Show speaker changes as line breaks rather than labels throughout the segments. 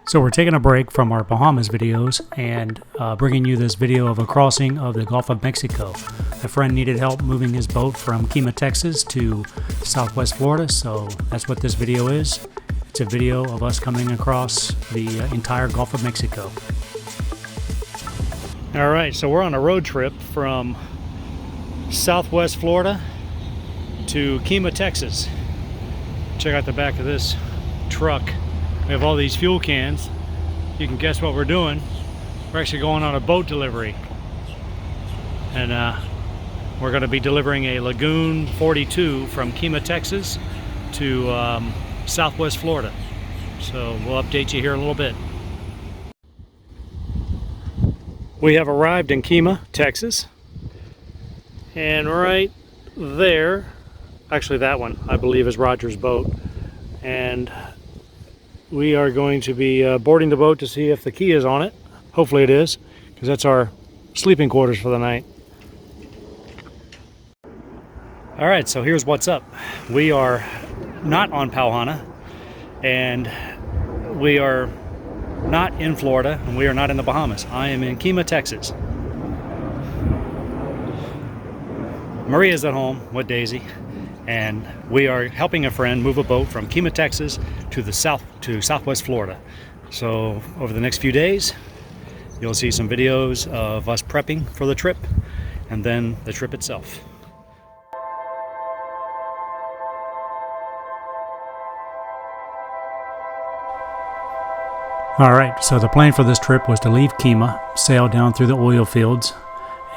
So we're taking a break from our Bahamas videos and bringing you this video of a crossing of the Gulf of Mexico. A friend needed help moving his boat from Kemah, Texas to Southwest Florida, so that's what this video is. It's a video of us coming across the entire Gulf of Mexico. All right, so we're on a road trip from Southwest Florida to Kemah, Texas. Check out the back of this truck. We have all these fuel cans. You can guess what we're doing. We're actually going on a boat delivery. And we're going to be delivering a Lagoon 42 from Kemah, Texas to Southwest Florida. So we'll update you here in a little bit. We have arrived in Kemah, Texas. And right there, actually that one, I believe, is Roger's boat. And we are going to be boarding the boat to see if the key is on it. Hopefully it is, because that's our sleeping quarters for the night. All right, so here's what's up. We are not on Hana, and we are not in Florida, and we are not in the Bahamas. I am in Kemah, Texas. Maria's at home with Daisy, and we are helping a friend move a boat from Kemah, Texas to Southwest Florida. So over the next few days, you'll see some videos of us prepping for the trip and then the trip itself. All right, so the plan for this trip was to leave Kemah, sail down through the oil fields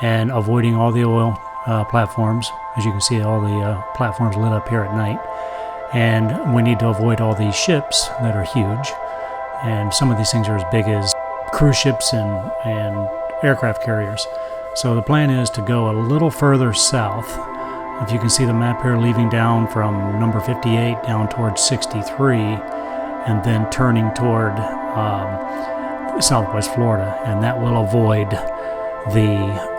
and avoiding all the oil platforms. As you can see, all the platforms lit up here at night. And we need to avoid all these ships that are huge. And some of these things are as big as cruise ships and aircraft carriers. So the plan is to go a little further south. If you can see the map here, leaving down from number 58 down towards 63, and then turning toward Southwest Florida. And that will avoid the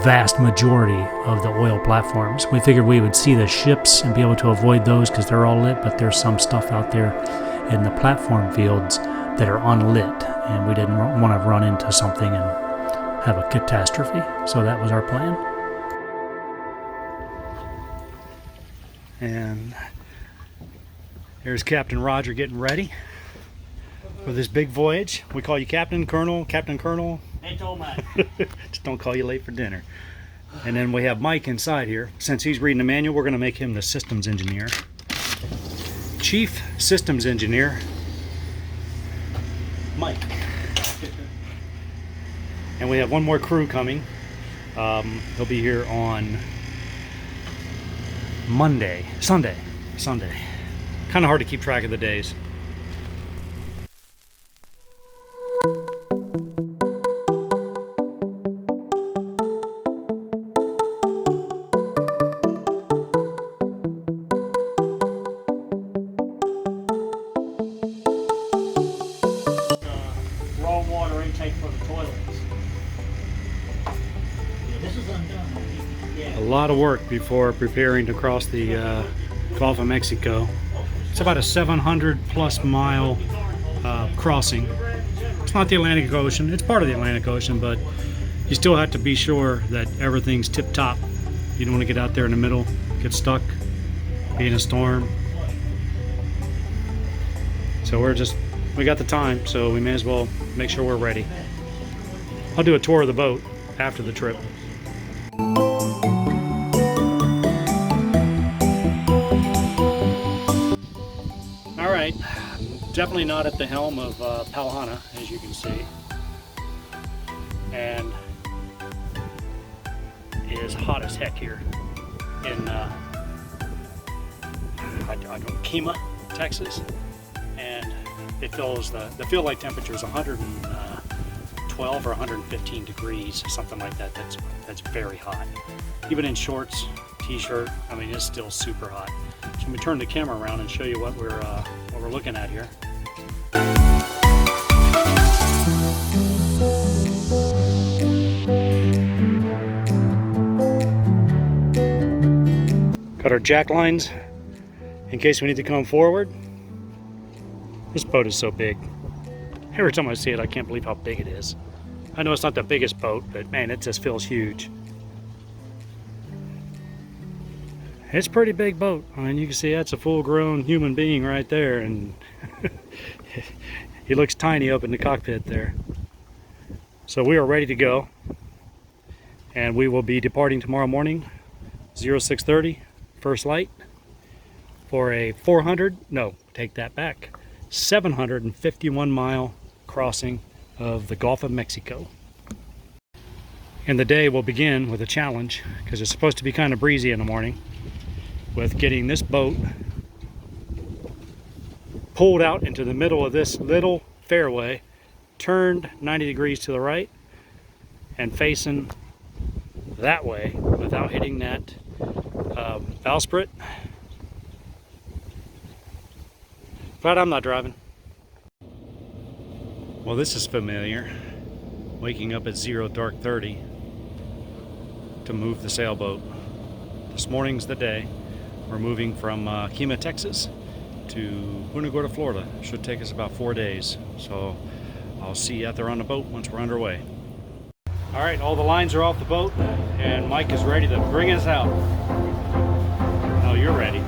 vast majority of the oil platforms. We figured we would see the ships and be able to avoid those because they're all lit, but there's some stuff out there in the platform fields that are unlit, and we didn't want to run into something and have a catastrophe. So that was our plan. And here's Captain Roger getting ready for this big voyage. We call you Captain, Colonel, Captain, Colonel.
Hey, Tomac.
Just don't call you late for dinner. And then we have Mike inside here. Since he's reading the manual, we're going to make him the systems engineer. Chief Systems Engineer, Mike. And we have one more crew coming. They'll be here on Sunday. Kind of hard to keep track of the days. A lot of work before preparing to cross the Gulf of Mexico. It's about a 700+ mile crossing. It's not the Atlantic Ocean. It's part of the Atlantic Ocean, but you still have to be sure that everything's tip-top. You don't want to get out there in the middle, get stuck, be in a storm. So we got the time, so we may as well make sure we're ready. I'll do a tour of the boat after the trip. Alright, definitely not at the helm of Hana, as you can see. And it is hot as heck here in Kemah, Texas. And it feels, the feel-like temperature is 112 or 115 degrees, something like that. That's very hot. Even in shorts, t-shirt, I mean, it's still super hot. So let me turn the camera around and show you what we're looking at here. Got our jack lines in case we need to come forward. This boat is so big. Every time I see it, I can't believe how big it is. I know it's not the biggest boat, but man, it just feels huge. It's a pretty big boat. I mean, you can see that's a full-grown human being right there, and he looks tiny up in the cockpit there. So we are ready to go, and we will be departing tomorrow morning, 0630, first light, for a 751 mile crossing of the Gulf of Mexico. And the day will begin with a challenge, because it's supposed to be kind of breezy in the morning, with getting this boat pulled out into the middle of this little fairway, turned 90 degrees to the right, and facing that way without hitting that bowsprit. But I'm not driving. Well, this is familiar. Waking up at dark 30 to move the sailboat. This morning's the day. We're moving from Kemah, Texas to Punta Gorda, Florida. Should take us about 4 days. So I'll see you out there on the boat once we're underway. All right, all the lines are off the boat, and Mike is ready to bring us out. Oh, you're ready.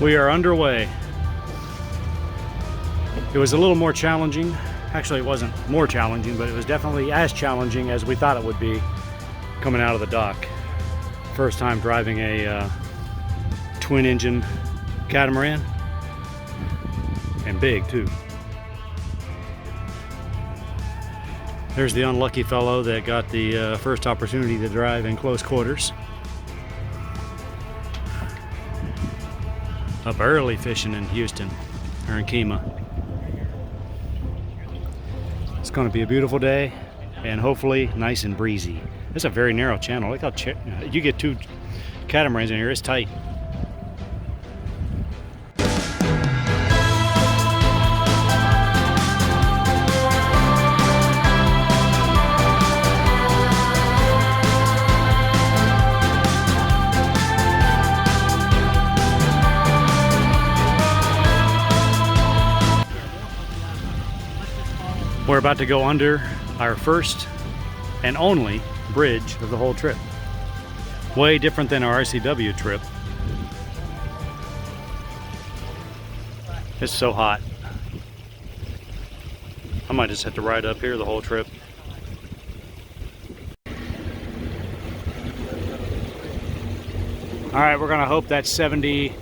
We are underway. It was a little more challenging. Actually, it wasn't more challenging, but it was definitely as challenging as we thought it would be coming out of the dock. First time driving a twin engine catamaran, and big too. There's the unlucky fellow that got the first opportunity to drive in close quarters. Up early fishing in Houston, or in Kemah. It's going to be a beautiful day, and hopefully nice and breezy. It's a very narrow channel. Look how you get two catamarans in here. It's tight. We're about to go under our first and only bridge of the whole trip. Way different than our RCW trip. It's so hot. I might just have to ride up here the whole trip. All right, we're gonna hope that's 70.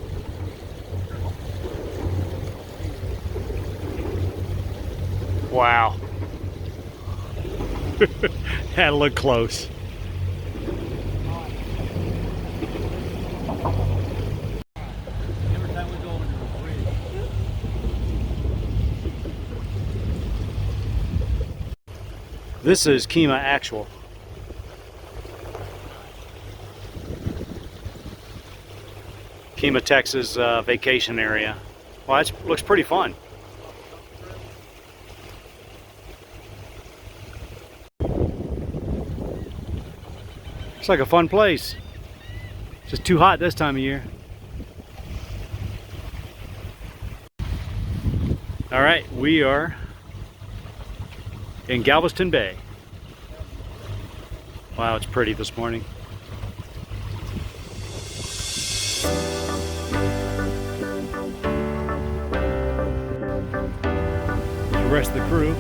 Wow. Had to look close. This is Kemah Actual. Kemah, Texas vacation area. Well, it looks pretty fun. Looks like a fun place. It's just too hot this time of year. All right, we are in Galveston Bay. Wow, it's pretty this morning. the rest of the crew.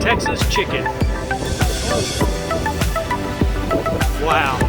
Texas chicken. Wow.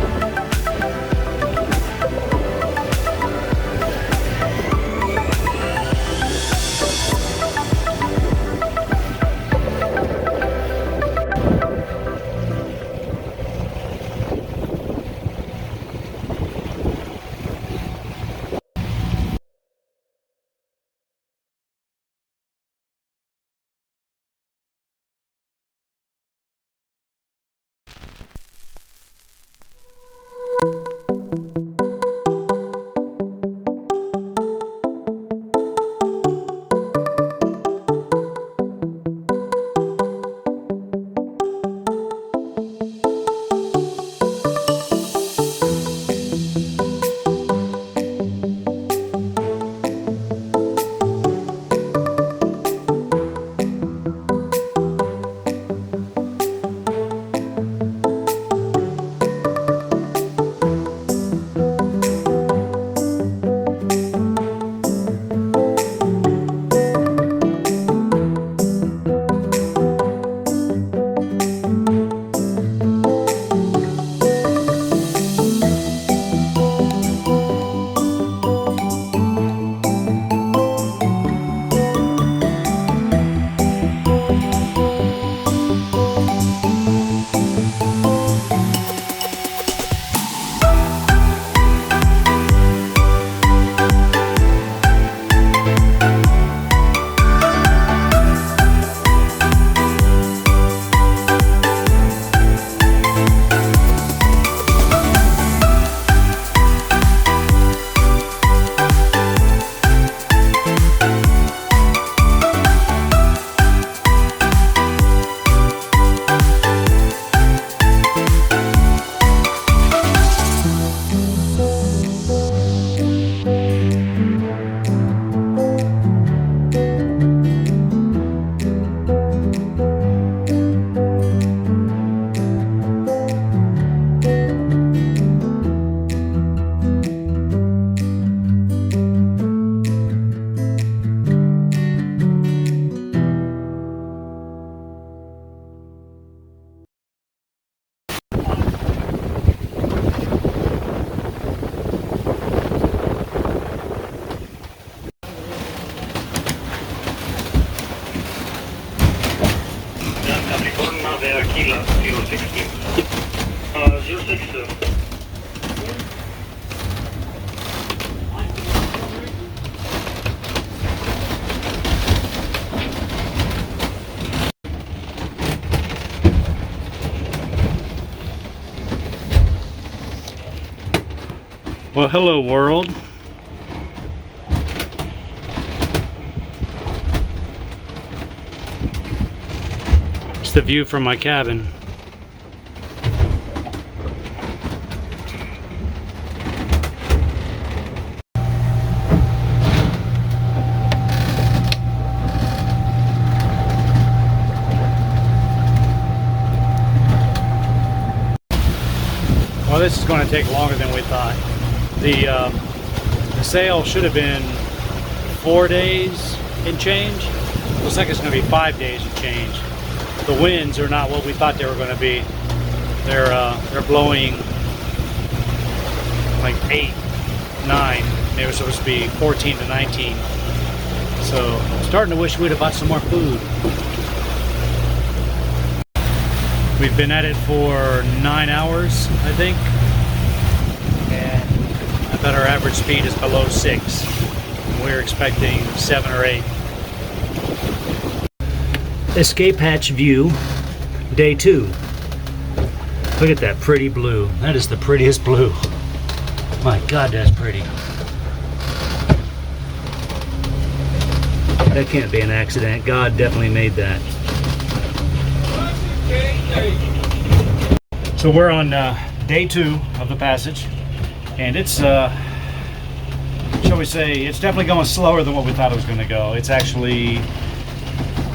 Kilo 16. 06.
Well, hello world. It's the view from my cabin. Well, this is going to take longer than we thought. The sail should have been 4 days and change. Looks like it's going to be 5 days and change. The winds are not what we thought they were going to be. They're blowing like 8, 9. They were supposed to be 14 to 19. So I'm starting to wish we'd have bought some more food. We've been at it for 9 hours, I think. And I bet our average speed is below 6. We're expecting 7 or 8. Escape hatch view, day 2. Look at that pretty blue. That is the prettiest blue. My God, that's pretty. That can't be an accident. God definitely made that. So we're on day 2 of the passage, and it's, shall we say, it's definitely going slower than what we thought it was going to go. It's actually,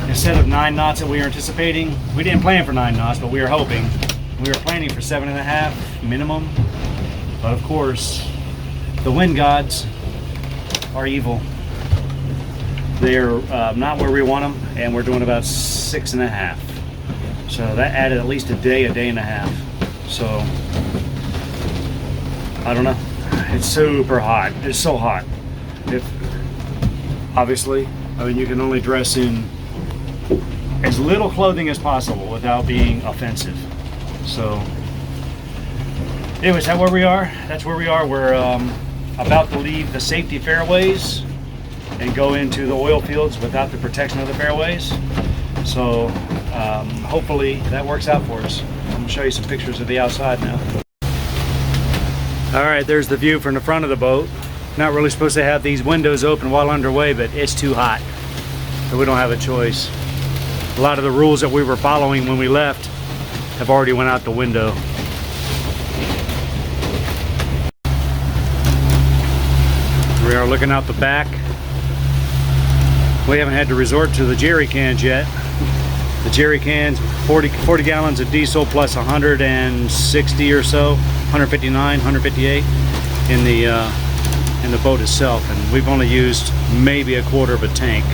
instead of 9 knots that we were anticipating, we didn't plan for 9 knots, but we were hoping. We were planning for 7.5 minimum, but of course, the wind gods are evil. They're not where we want them, and we're doing about 6.5. So that added at least a day and a half. So, I don't know. It's super hot. It's so hot. Obviously, I mean, you can only dress in as little clothing as possible without being offensive. So, anyways, that's where we are. That's where we are. We're about to leave the safety fairways and go into the oil fields without the protection of the fairways. So, hopefully that works out for us. I'm going to show you some pictures of the outside now. All right, there's the view from the front of the boat. Not really supposed to have these windows open while underway, but it's too hot, so we don't have a choice. A lot of the rules that we were following when we left have already went out the window. We are looking out the back. We haven't had to resort to the jerry cans yet. The jerry cans, 40 gallons of diesel plus 160 or so, 159, 158 in the boat itself, and we've only used maybe a quarter of a tank.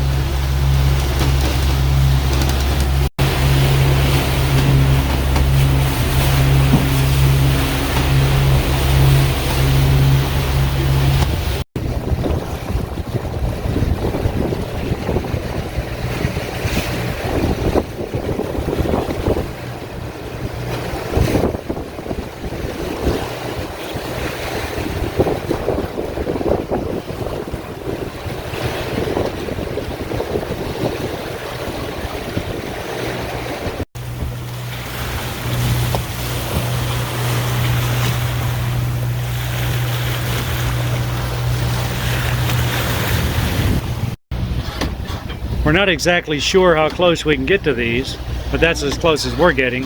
We're not exactly sure how close we can get to these, but that's as close as we're getting.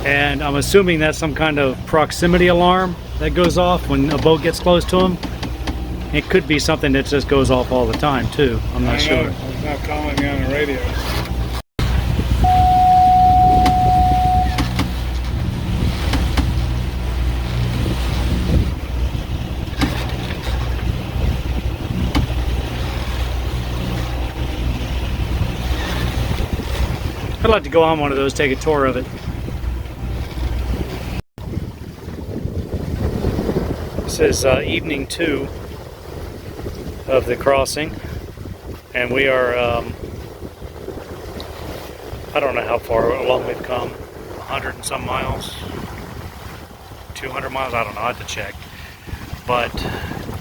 And I'm assuming that's some kind of proximity alarm that goes off when a boat gets close to them. It could be something that just goes off all the time too. I'm not sure.
It's not calling me on the radio.
I'd like to go on one of those, take a tour of it. This is evening 2 of the crossing, and we are, I don't know how far along we've come, 100 and some miles, 200 miles, I don't know, I have to check. But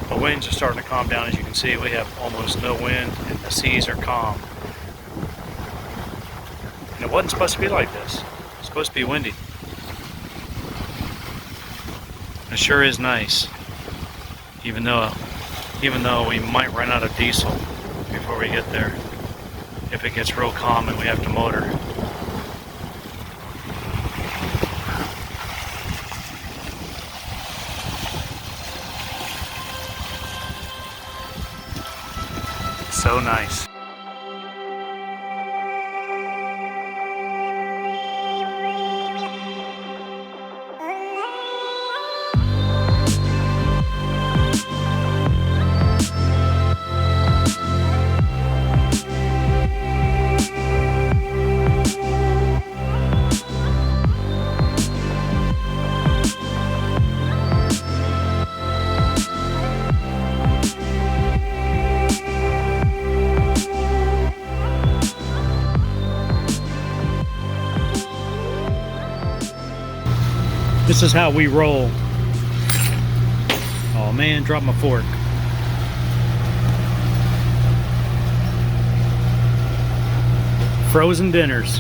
the winds are starting to calm down. As you can see, we have almost no wind, and the seas are calm. And it wasn't supposed to be like this. It's supposed to be windy. It sure is nice. Even though we might run out of diesel before we get there. If it gets real calm and we have to motor. So nice. This is how we roll. Oh man, dropped my fork. Frozen dinners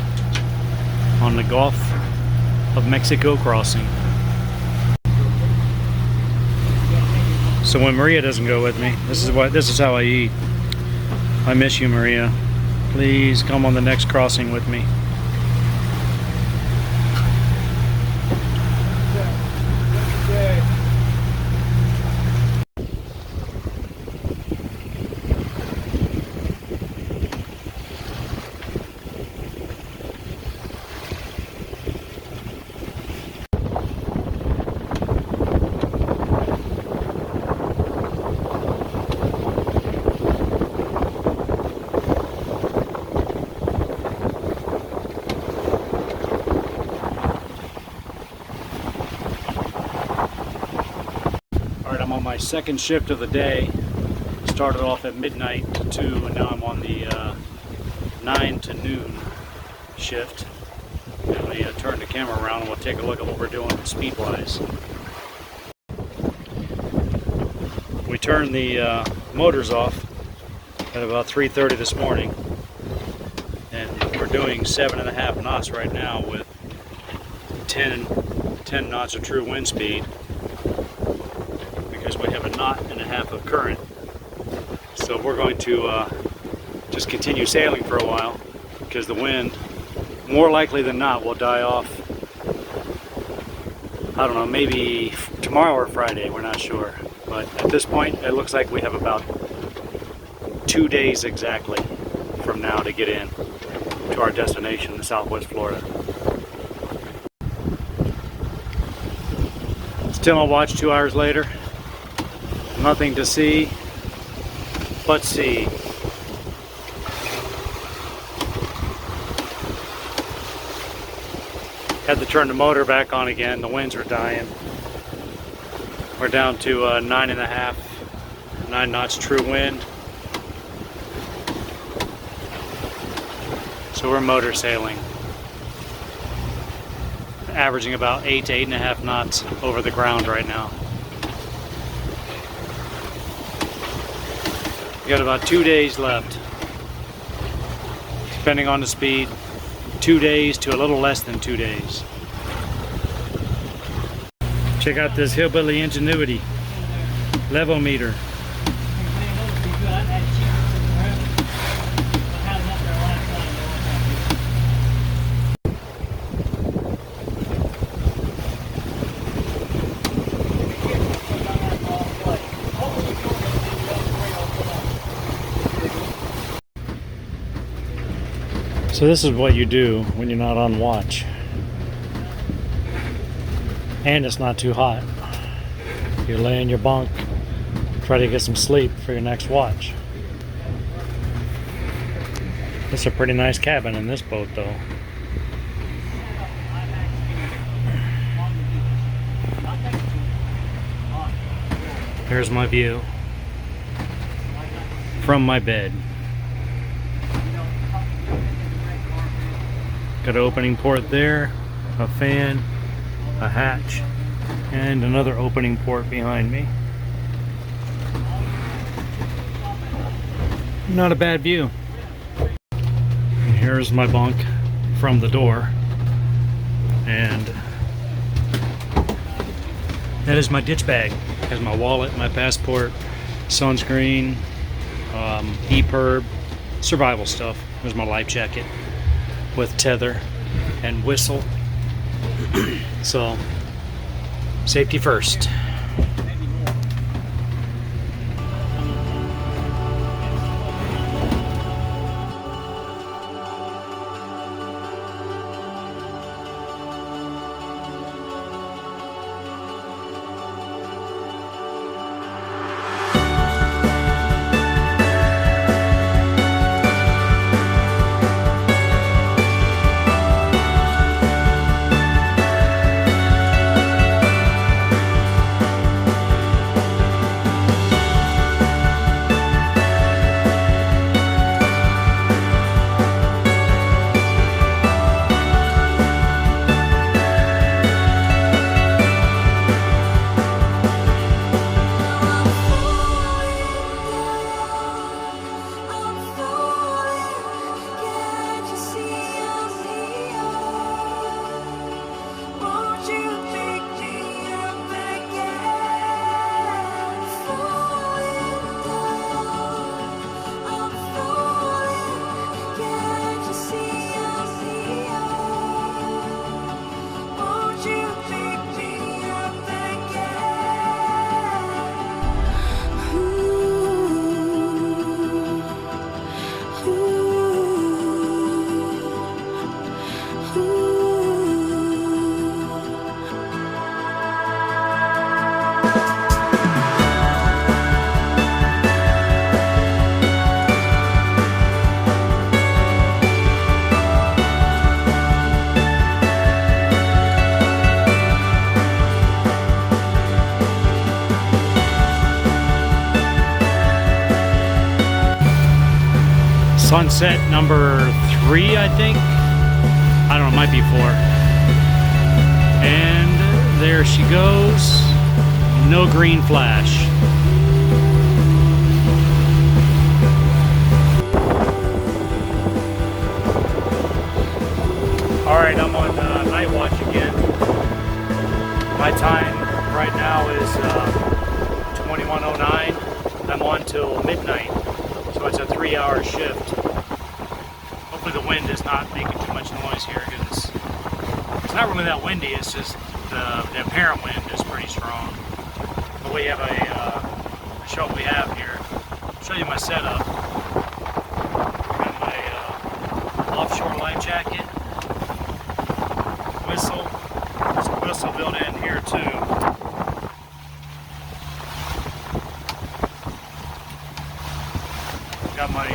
on the Gulf of Mexico crossing. So when Maria doesn't go with me, this is how I eat. I miss you, Maria. Please come on the next crossing with me. I'm on my second shift of the day. Started off at midnight to 2, and now I'm on the 9 to noon shift. And we turn the camera around and we'll take a look at what we're doing speed-wise. We turned the motors off at about 3:30 this morning, and we're doing 7.5 knots right now with 10 knots of true wind speed, because we have a knot and a half of current. So we're going to just continue sailing for a while, because the wind, more likely than not, will die off. I don't know, maybe tomorrow or Friday, we're not sure. But at this point, it looks like we have about 2 days exactly from now to get in to our destination in Southwest Florida. Still on watch 2 hours later. Nothing to see but sea. Had to turn the motor back on again. The winds were dying. We're down to 9 knots true wind. So we're motor sailing, averaging about 8 to 8.5 knots over the ground right now. We got about 2 days left, depending on the speed. 2 days to a little less than 2 days. Check out this hillbilly ingenuity level meter. So this is what you do when you're not on watch. And it's not too hot. You lay in your bunk, try to get some sleep for your next watch. It's a pretty nice cabin in this boat though. Here's my view from my bed. Got an opening port there, a fan, a hatch, and another opening port behind me. Not a bad view. And here's my bunk from the door, and that is my ditch bag. It has my wallet, my passport, sunscreen, EPIRB, survival stuff. There's my life jacket with tether and whistle. So, safety first. Sunset number 3, I think. I don't know, it might be 4. And there she goes. No green flash. Alright, I'm on night watch again. My time right now is 21:09. I'm on till midnight, so it's a 3-hour shift. Hopefully the wind is not making too much noise here, because it's not really that windy, it's just the apparent wind is pretty strong. But we have a show we have here. I'll show you my setup. Got my offshore life jacket, whistle. There's a whistle built in here too. Got my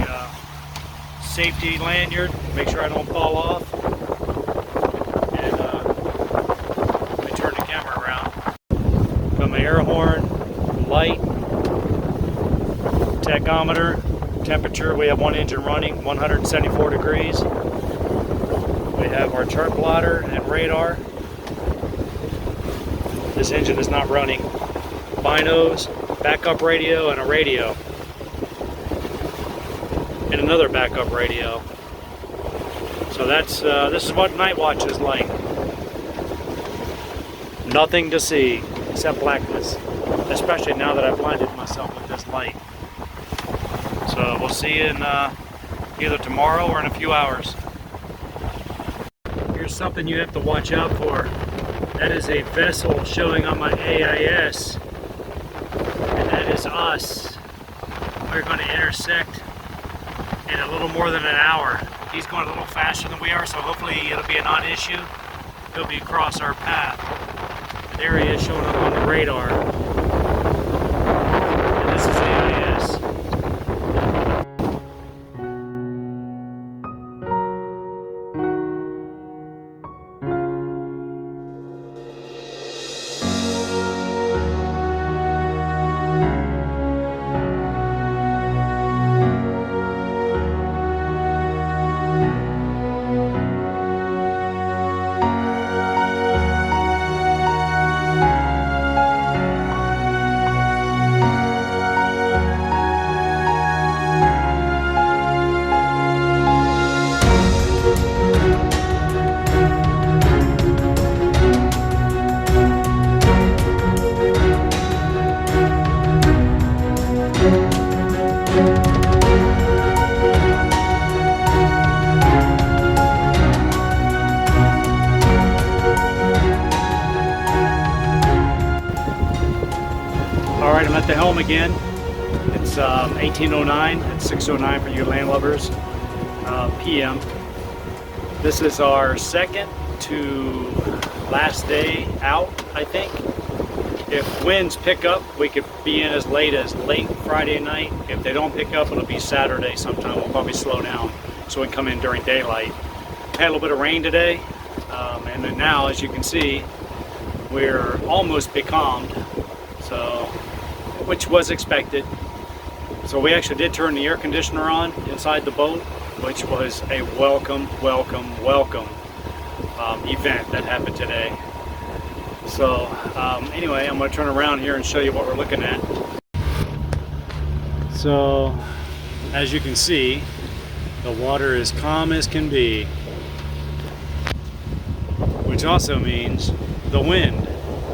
safety lanyard, make sure I don't fall off. And let me turn the camera around. Got my air horn, light, tachometer, temperature. We have one engine running, 174 degrees. We have our chart plotter and radar. This engine is not running. Binos, backup radio, and a radio. And another backup radio. So that's this is what night watch is like. Nothing to see except blackness, especially now that I've blinded myself with this light. So we'll see you in either tomorrow or in a few hours. Here's something you have to watch out for. That is a vessel showing on my AIS, and that is us. We're going to intersect in a little more than an hour. He's going a little faster than we are, so hopefully it'll be a non-issue. He'll be across our path. There he is, showing up on the radar. And this is AIS. Alright, I'm at the helm again. It's 18:09, it's 6:09 for you land lovers, PM. This is our second to last day out, I think. If winds pick up, we could be in as late Friday night. If they don't pick up, it'll be Saturday sometime. We'll probably slow down so we can come in during daylight. Had a little bit of rain today, and then now, as you can see, we're almost becalmed, so which was expected. So we actually did turn the air conditioner on inside the boat, which was a welcome event that happened today. So anyway, I'm going to turn around here and show you what we're looking at. So as you can see, the water is calm as can be, which also means the wind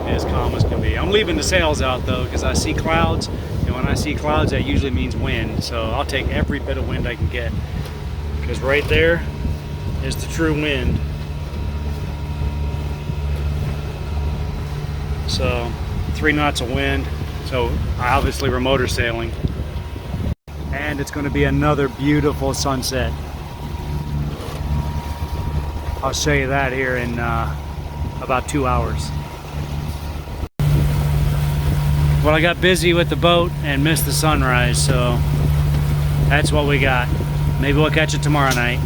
is calm as can be. I'm leaving the sails out though, because I see clouds, and when I see clouds that usually means wind, so I'll take every bit of wind I can get, because right there is the true wind. So 3 knots of wind, so obviously we're motor sailing, and it's going to be another beautiful sunset. I'll show you that here in about 2 hours. Well, I got busy with the boat and missed the sunrise, so that's what we got. Maybe we'll catch it tomorrow night.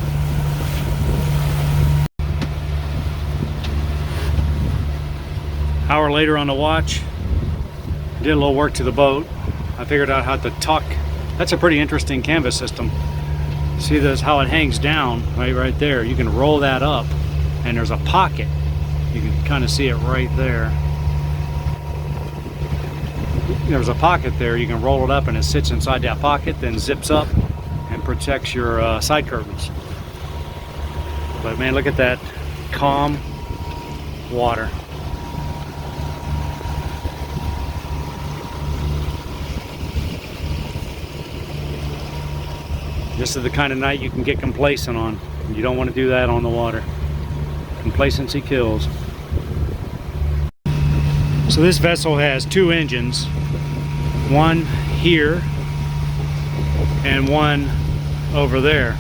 Hour later on the watch, did a little work to the boat. I figured out how to tuck. That's a pretty interesting canvas system. See this, how it hangs down right there. You can roll that up, and there's a pocket. You can kind of see it right there. There's a pocket there. You can roll it up, and it sits inside that pocket, then zips up and protects your side curtains. But man, look at that calm water. This is the kind of night you can get complacent on. You don't want to do that on the water. Complacency kills. So this vessel has two engines. One here and one over there.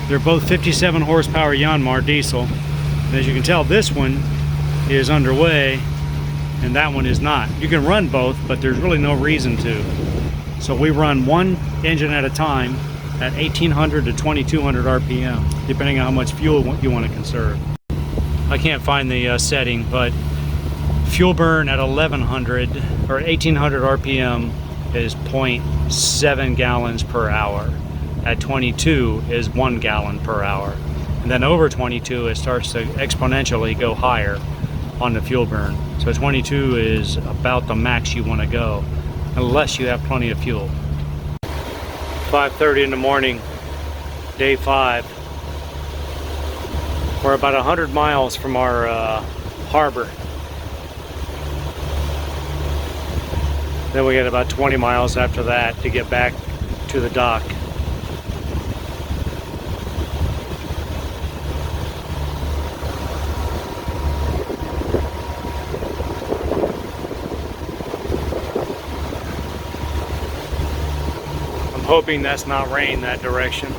They're both 57 horsepower Yanmar diesel. And as you can tell, this one is underway and that one is not. You can run both, but there's really no reason to. So we run one engine at a time at 1800 to 2200 RPM, depending on how much fuel you want to conserve. I can't find the setting, but fuel burn at 1100 or 1800 RPM is 0.7 gallons per hour. At 22 is 1 gallon per hour. And then over 22, it starts to exponentially go higher on the fuel burn. So 22 is about the max you want to go, unless you have plenty of fuel. 5:30 in the morning, day 5. We're about 100 miles from our harbor. Then we get about 20 miles after that to get back to the dock. I'm hoping that's not rain that direction.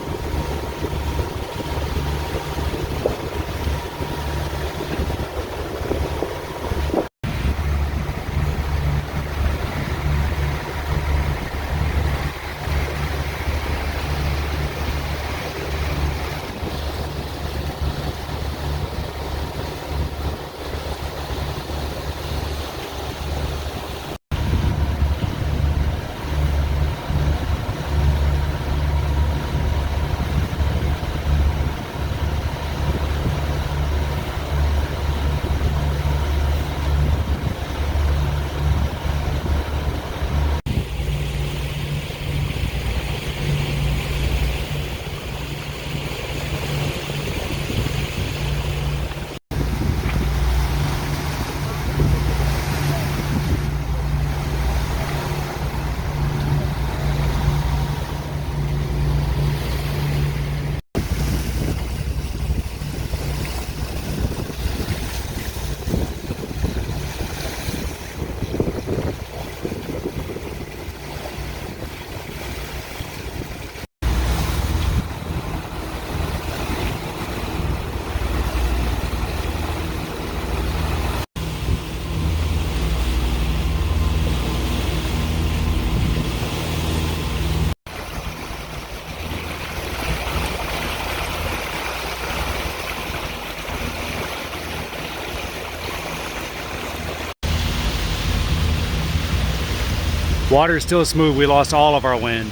Water is still smooth. We lost all of our wind.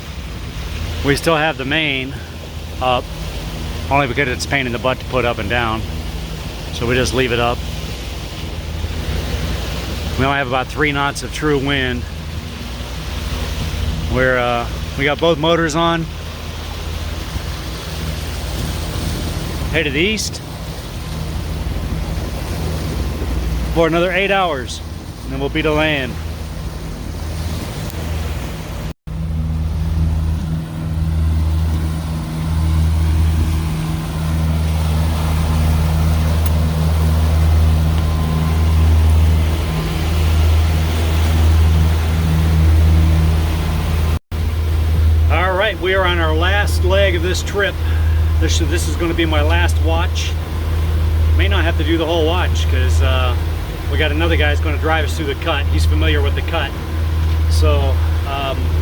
We still have the main up, only because it's a pain in the butt to put up and down. So we just leave it up. We only have about 3 knots of true wind. We got both motors on. Headed east for another 8 hours, and then we'll be to land. We are on our last leg of this trip. This is going to be my last watch. May not have to do the whole watch because we got another guy who's going to drive us through the cut. He's familiar with the cut. So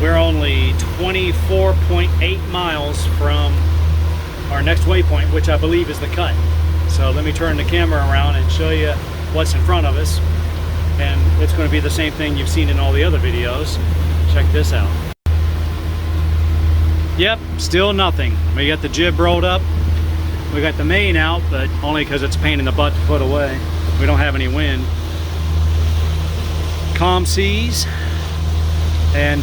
we're only 24.8 miles from our next waypoint, which I believe is the cut. So let me turn the camera around and show you what's in front of us. And it's going to be the same thing you've seen in all the other videos. Check this out. Yep, still nothing. We got the jib rolled up. We got the main out, but only because it's a pain in the butt to put away. We don't have any wind. Calm seas and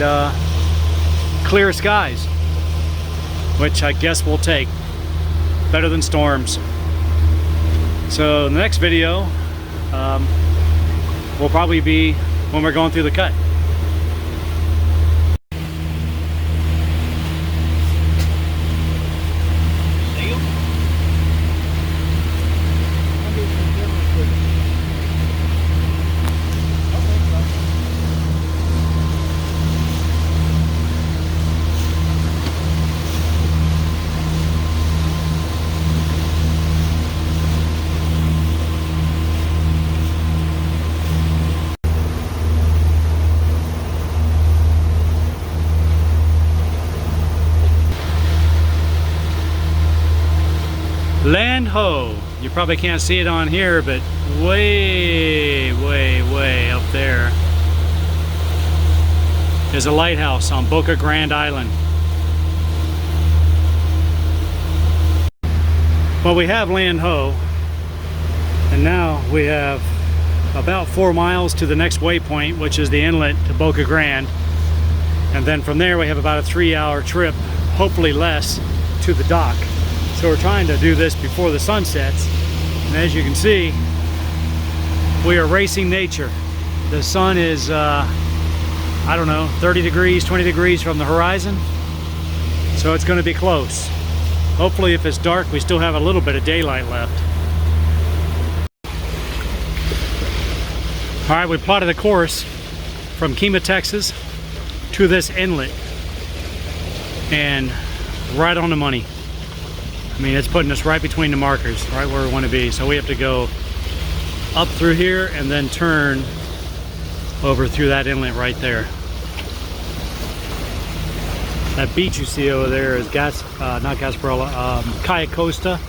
clear skies, which I guess we'll take. Better than storms. So the next video will probably be when we're going through the cut. Land ho! You probably can't see it on here, but way up there is a lighthouse on Boca Grande Island. Well, we have land ho, and now we have about 4 miles to the next waypoint, which is the inlet to Boca Grande, and then from there we have about a 3-hour trip, hopefully less, to the dock. So we're trying to do this before the sun sets, and as you can see, we are racing nature. The sun is, I don't know, 30 degrees, 20 degrees from the horizon, so it's going to be close. Hopefully if it's dark, we still have a little bit of daylight left. All right, we plotted a course from Kemah, Texas to this inlet, and right on the money. I mean, it's putting us right between the markers, right where we want to be. So we have to go up through here and then turn over through that inlet right there. That beach you see over there is not Gasparilla, Cayo Costa.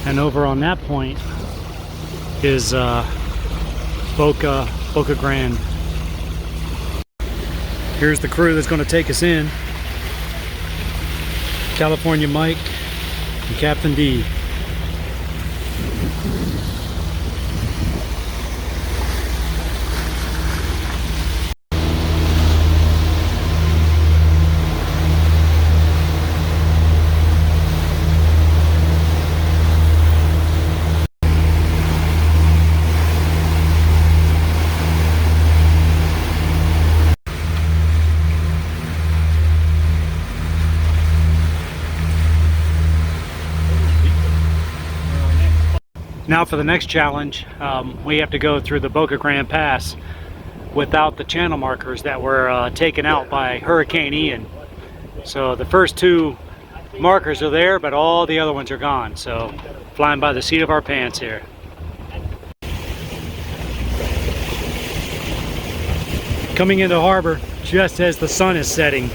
And over on that point is Boca Grande. Here's the crew that's going to take us in. California Mike and Captain D. Now for the next challenge, we have to go through the Boca Grande Pass without the channel markers that were taken out by Hurricane Ian. So the first 2 markers are there, but all the other ones are gone. So flying by the seat of our pants here. Coming into harbor just as the sun is setting.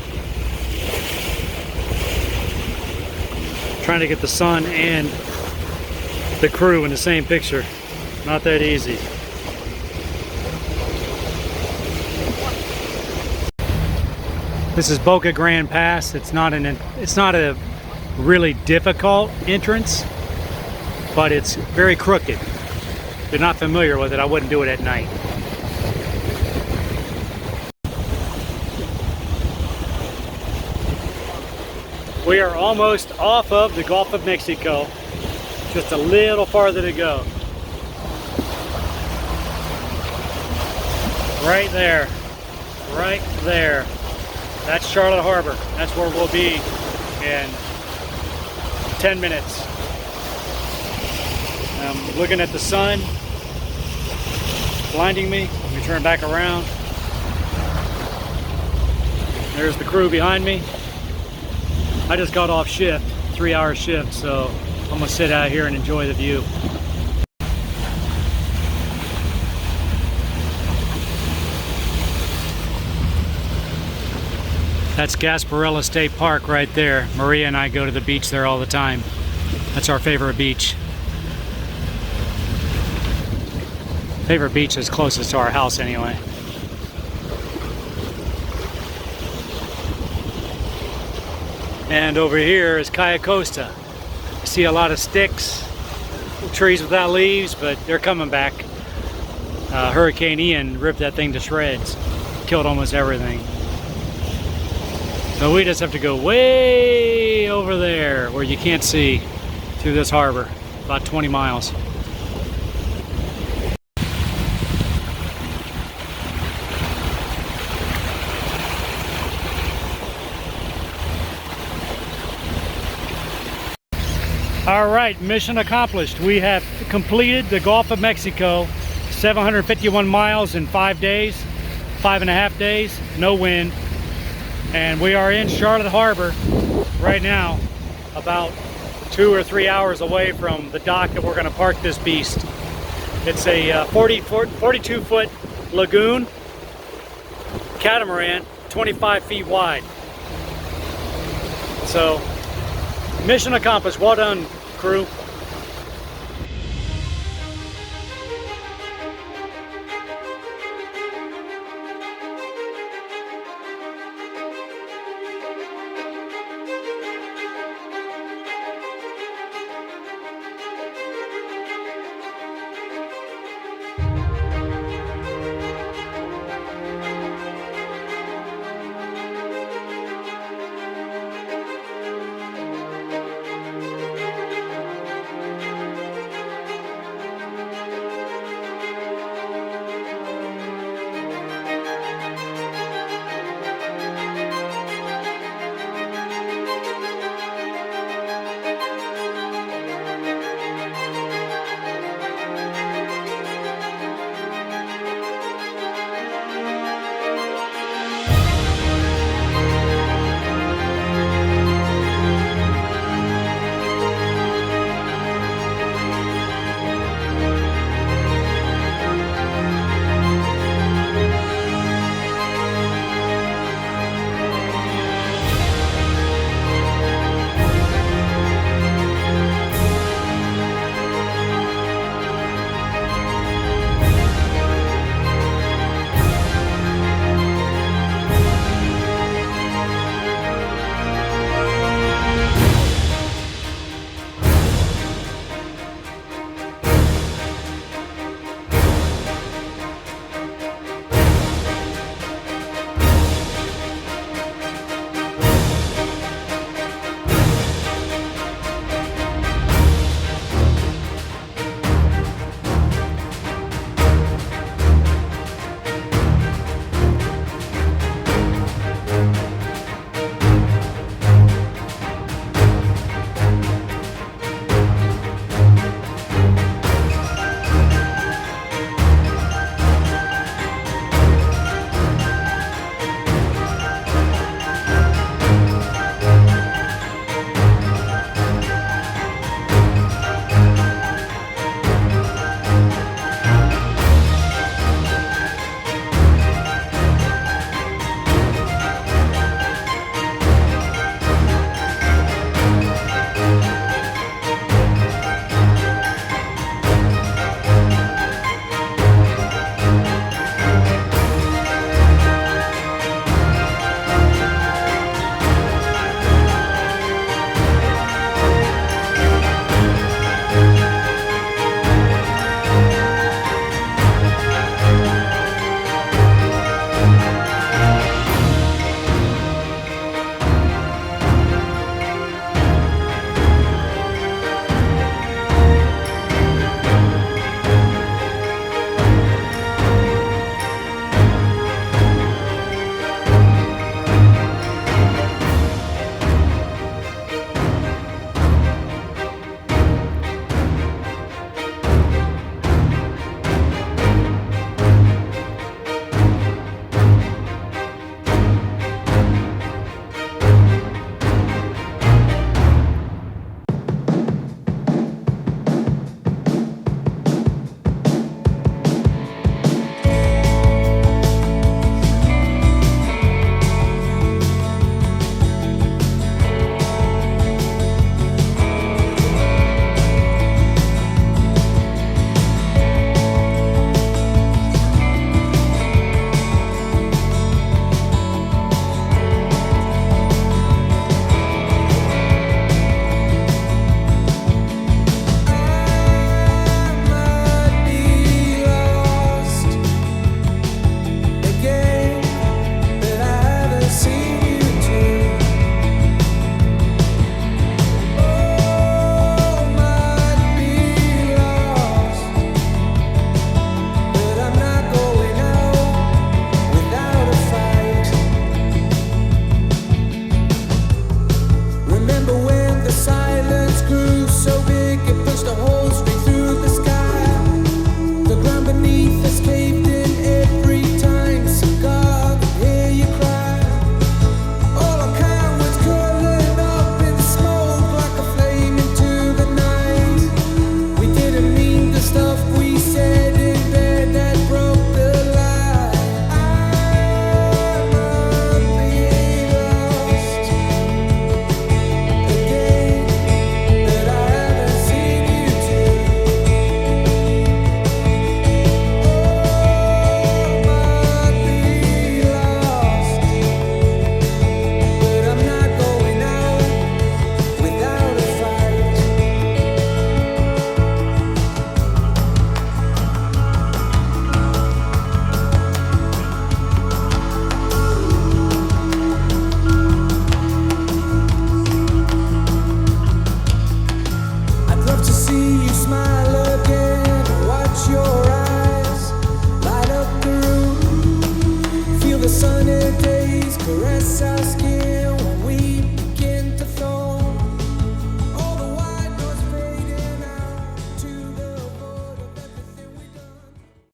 Trying to get the sun and the crew in the same picture. Not that easy. This is Boca Grande Pass. It's not a really difficult entrance, but it's very crooked. If you're not familiar with it, I wouldn't do it at night. We are almost off of the Gulf of Mexico. Just a little farther to go. Right there. Right there. That's Charlotte Harbor. That's where we'll be in 10 minutes. I'm looking at the sun blinding me. Let me turn back around. There's the crew behind me. I just got off shift, 3-hour shift, so I'm gonna sit out here and enjoy the view. That's Gasparilla State Park right there. Maria and I go to the beach there all the time. That's our favorite beach. Favorite beach is closest to our house anyway. And over here is Costa. I see a lot of sticks, trees without leaves, but they're coming back. Hurricane Ian ripped that thing to shreds, killed almost everything. So we just have to go way over there where you can't see through this harbor, about 20 miles. All right, mission accomplished. We have completed the Gulf of Mexico, 751 miles in 5 days, 5.5 days, no wind. And we are in Charlotte Harbor right now, about 2 or 3 hours away from the dock that we're gonna park this beast. It's a 42-foot lagoon catamaran, 25 feet wide. So, mission accomplished. Well done, crew.